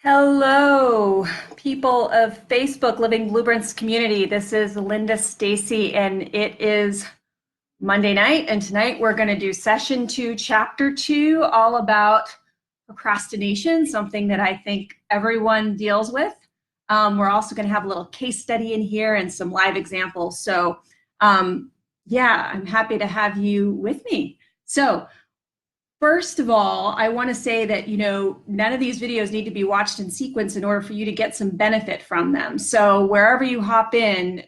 Hello, people of Facebook Living Blueprints community. This is Linda Stacy, and it is Monday night. And tonight we're going to do session 2, chapter 2, all about procrastination, something that I think everyone deals with. We're also going to have a little case study in here and some live examples. So, yeah, I'm happy to have you with me. So, first of all, I want to say that, none of these videos need to be watched in sequence in order for you to get some benefit from them. So wherever you hop in,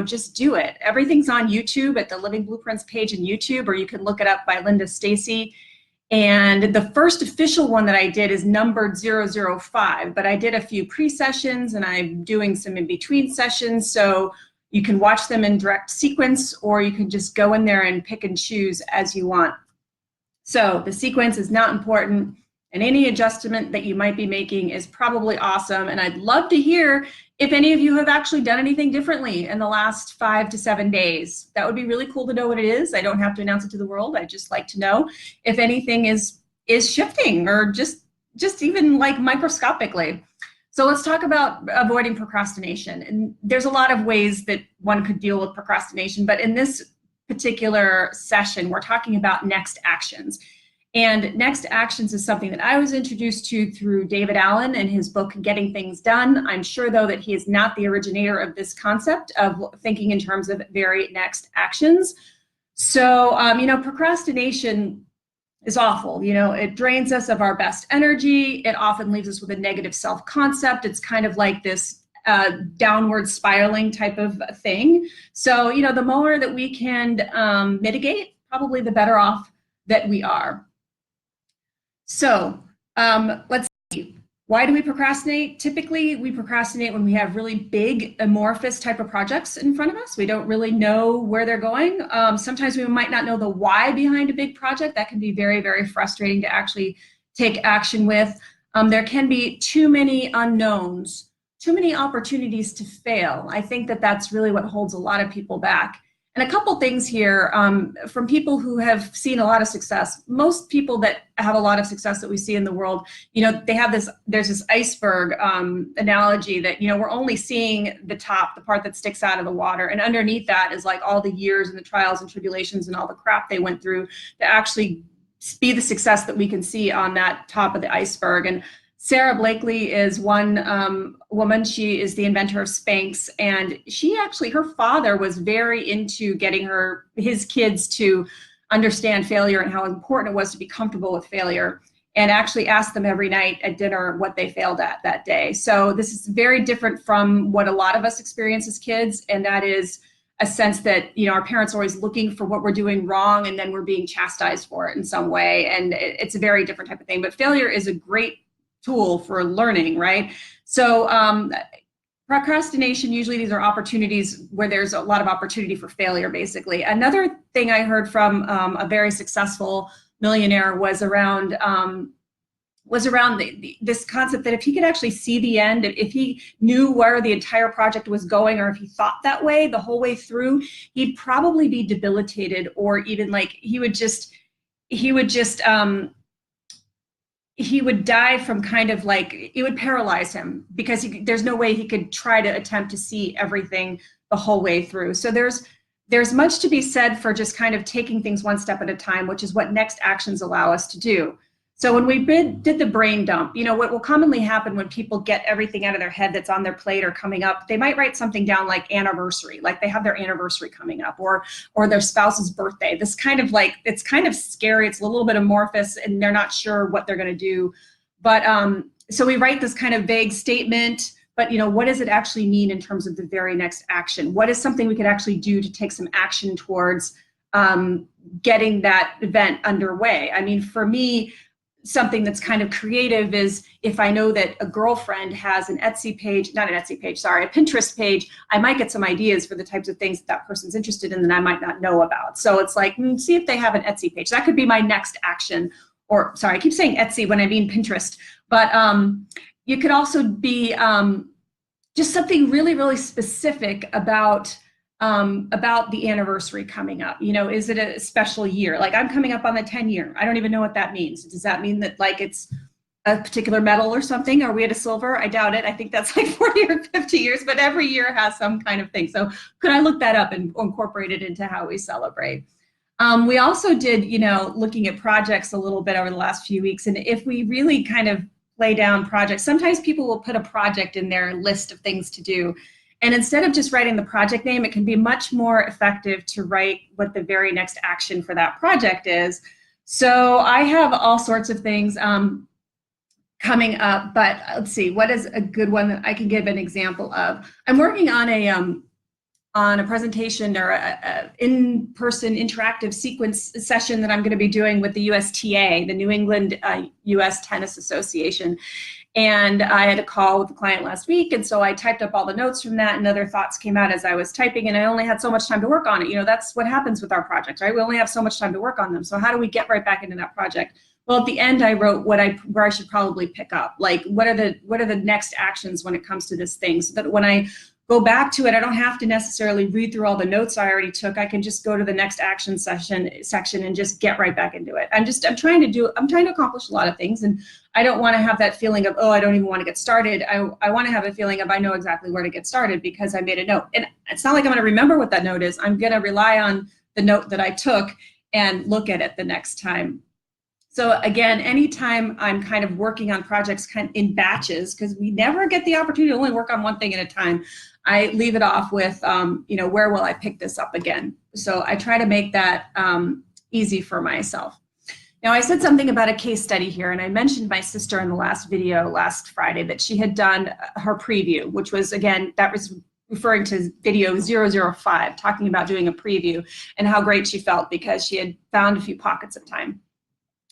just do it. Everything's on YouTube at the Living Blueprints page in YouTube, or you can look it up by Linda Stacy. And the first official one that I did is numbered 005, but I did a few pre-sessions and I'm doing some in-between sessions. So you can watch them in direct sequence, or you can just go in there and pick and choose as you want. So the sequence is not important, and any adjustment that you might be making is probably awesome. And I'd love to hear if any of you have actually done anything differently in the last 5 to 7 days. That would be really cool to know what it is. I don't have to announce it to the world. I'd just like to know if anything is shifting, or just even like microscopically. So let's talk about avoiding procrastination. And there's a lot of ways that one could deal with procrastination, but in this particular session, we're talking about next actions. And next actions is something that I was introduced to through David Allen and his book, Getting Things Done. I'm sure, though, that he is not the originator of this concept of thinking in terms of very next actions. So, procrastination is awful. It drains us of our best energy. It often leaves us with a negative self-concept. It's kind of like this downward spiraling type of thing. So, the more that we can mitigate, probably the better off that we are. So let's see. Why do we procrastinate? Typically, we procrastinate when we have really big, amorphous type of projects in front of us. We don't really know where they're going. Sometimes we might not know the why behind a big project. That can be very, very frustrating to actually take action with. There can be too many unknowns, too many opportunities to fail. I think that that's really what holds a lot of people back. And a couple things here from people who have seen a lot of success. Most people that have a lot of success that we see in the world, they have there's this iceberg analogy that, we're only seeing the top, the part that sticks out of the water. And underneath that is like all the years and the trials and tribulations and all the crap they went through to actually be the success that we can see on that top of the iceberg. And Sarah Blakely is one woman. She is the inventor of Spanx, and her father was very into getting his kids to understand failure and how important it was to be comfortable with failure, and actually asked them every night at dinner what they failed at that day. So this is very different from what a lot of us experience as kids, and that is a sense that, our parents are always looking for what we're doing wrong, and then we're being chastised for it in some way, and it's a very different type of thing. But failure is a great tool for learning, right? So procrastination, usually these are opportunities where there's a lot of opportunity for failure, basically. Another thing I heard from a very successful millionaire was around this concept that if he could actually see the end, if he knew where the entire project was going, or if he thought that way the whole way through, he'd probably be debilitated, or even like he would die from kind of like, it would paralyze him, because there's no way he could try to attempt to see everything the whole way through. So there's much to be said for just kind of taking things one step at a time, which is what next actions allow us to do. So when we did the brain dump, what will commonly happen when people get everything out of their head that's on their plate or coming up, they might write something down like anniversary, like they have their anniversary coming up, or their spouse's birthday. This kind of like, it's kind of scary. It's a little bit amorphous, and they're not sure what they're going to do. But so we write this kind of vague statement, but what does it actually mean in terms of the very next action? What is something we could actually do to take some action towards getting that event underway? I mean, for me, something that's kind of creative is if I know that a girlfriend has a Pinterest page, I might get some ideas for the types of things that person's interested in that I might not know about. So it's like, see if they have an Etsy page. That could be my next action. Or sorry, I keep saying Etsy when I mean Pinterest, but you could also be just something really, really specific about the anniversary coming up. Is it a special year? Like, I'm coming up on the 10-year. I don't even know what that means. Does that mean that like it's a particular metal or something. Are we at a silver? I doubt it. I think that's like 40 or 50 years, but every year has some kind of thing. So could I look that up and incorporate it into how we celebrate? We also did, looking at projects a little bit over the last few weeks. And if we really kind of lay down projects, sometimes people will put a project in their list of things to do. And instead of just writing the project name, it can be much more effective to write what the very next action for that project is. So I have all sorts of things coming up, but let's see, what is a good one that I can give an example of? I'm working on a presentation or a in-person interactive sequence session that I'm going to be doing with the USTA, the New England US Tennis Association. And I had a call with the client last week, and so I typed up all the notes from that, and other thoughts came out as I was typing, and I only had so much time to work on it. That's what happens with our projects, right? We only have so much time to work on them. So how do we get right back into that project? Well, at the end, I wrote where I should probably pick up, like what are the next actions when it comes to this thing, so that when I go back to it, I don't have to necessarily read through all the notes I already took. I can just go to the next action section and just get right back into it. I'm trying to accomplish a lot of things, and I don't want to have that feeling of, oh, I don't even want to get started. I want to have a feeling of, I know exactly where to get started because I made a note. And it's not like I'm going to remember what that note is. I'm going to rely on the note that I took and look at it the next time. So again, anytime I'm kind of working on projects kind of in batches, because we never get the opportunity to only work on one thing at a time, I leave it off with, where will I pick this up again? So I try to make that easy for myself. Now, I said something about a case study here, and I mentioned my sister in the last video last Friday that she had done her preview, which was, again, that was referring to video 005, talking about doing a preview and how great she felt because she had found a few pockets of time.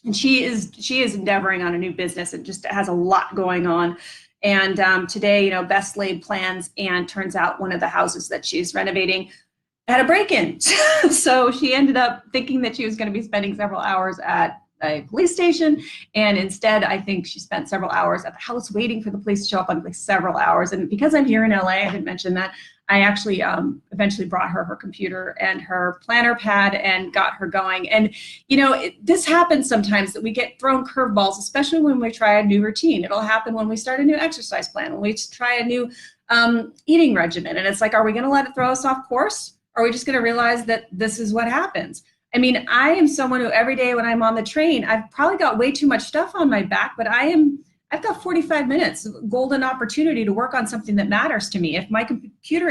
And she is endeavoring on a new business and just has a lot going on. And today, best laid plans, and turns out one of the houses that she's renovating had a break-in. So she ended up thinking that she was going to be spending several hours at a police station, and instead I think she spent several hours at the house waiting for the police to show up, on like several hours. And because I'm here in LA, I didn't mention that, I actually eventually brought her computer and her planner pad and got her going. And this happens sometimes, that we get thrown curveballs, especially when we try a new routine. It'll happen when we start a new exercise plan, when we try a new eating regimen, and it's like, are we going to let it throw us off course? Or are we just going to realize that this is what happens? I mean, I am someone who every day when I'm on the train, I've probably got way too much stuff on my back, but I've got 45 minutes, golden opportunity to work on something that matters to me. If my computer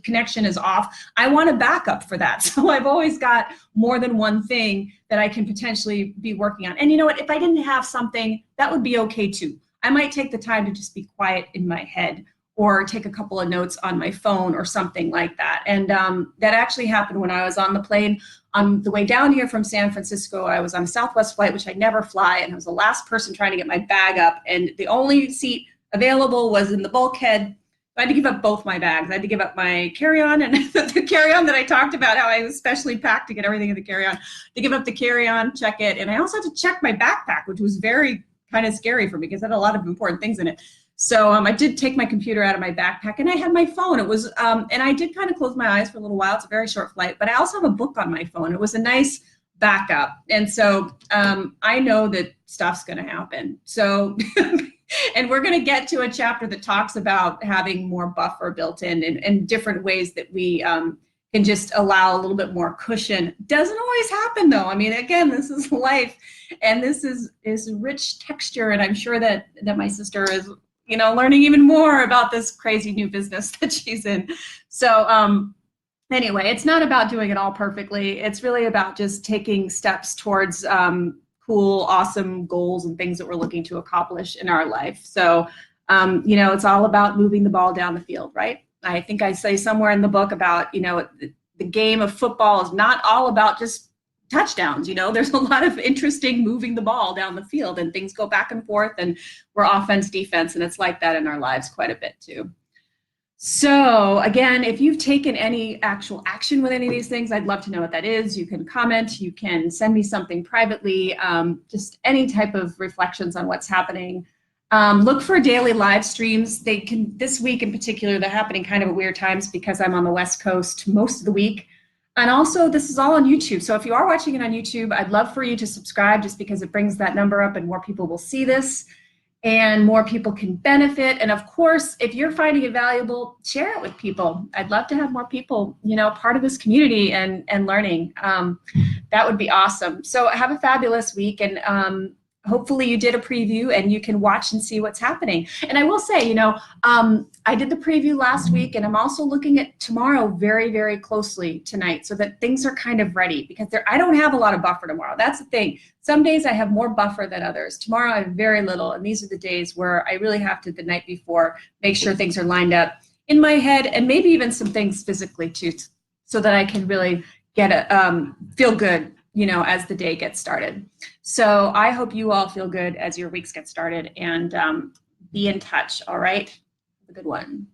connection is off, I want a backup for that. So I've always got more than one thing that I can potentially be working on. And you know what? If I didn't have something, that would be okay too. I might take the time to just be quiet in my head, or take a couple of notes on my phone or something like that. And that actually happened when I was on the plane on the way down here from San Francisco. I was on a Southwest flight, which I never fly, and I was the last person trying to get my bag up, and the only seat available was in the bulkhead. I had to give up both my bags. I had to give up my carry-on, and the carry-on that I talked about, how I was specially packed to get everything in the carry-on, to give up the carry-on, check it, and I also had to check my backpack, which was very kind of scary for me because it had a lot of important things in it. So I did take my computer out of my backpack, and I had my phone. It was, and I did kind of close my eyes for a little while. It's a very short flight, but I also have a book on my phone. It was a nice backup. And so I know that stuff's going to happen. So, and we're going to get to a chapter that talks about having more buffer built in, and different ways that we can just allow a little bit more cushion. Doesn't always happen though. I mean, again, this is life, and this is rich texture. And I'm sure that my sister is, learning even more about this crazy new business that she's in. So anyway, it's not about doing it all perfectly. It's really about just taking steps towards cool, awesome goals and things that we're looking to accomplish in our life. So, it's all about moving the ball down the field, right? I think I say somewhere in the book about, the game of football is not all about just touchdowns. There's a lot of interesting moving the ball down the field, and things go back and forth, and we're offense, defense, and it's like that in our lives quite a bit too. So again, if you've taken any actual action with any of these things, I'd love to know what that is. You can comment, you can send me something privately, just any type of reflections on what's happening. Look for daily live streams. This week in particular, they're happening kind of at weird times because I'm on the West Coast most of the week. And also, this is all on YouTube. So if you are watching it on YouTube, I'd love for you to subscribe just because it brings that number up and more people will see this and more people can benefit. And of course, if you're finding it valuable, share it with people. I'd love to have more people, part of this community and learning. That would be awesome. So have a fabulous week, and hopefully you did a preview and you can watch and see what's happening. And I will say, I did the preview last week, and I'm also looking at tomorrow very, very closely tonight so that things are kind of ready, because I don't have a lot of buffer tomorrow. That's the thing. Some days I have more buffer than others. Tomorrow I have very little, and these are the days where I really have to, the night before, make sure things are lined up in my head, and maybe even some things physically too, so that I can really feel good, as the day gets started. So I hope you all feel good as your weeks get started, and be in touch. All right. Have a good one.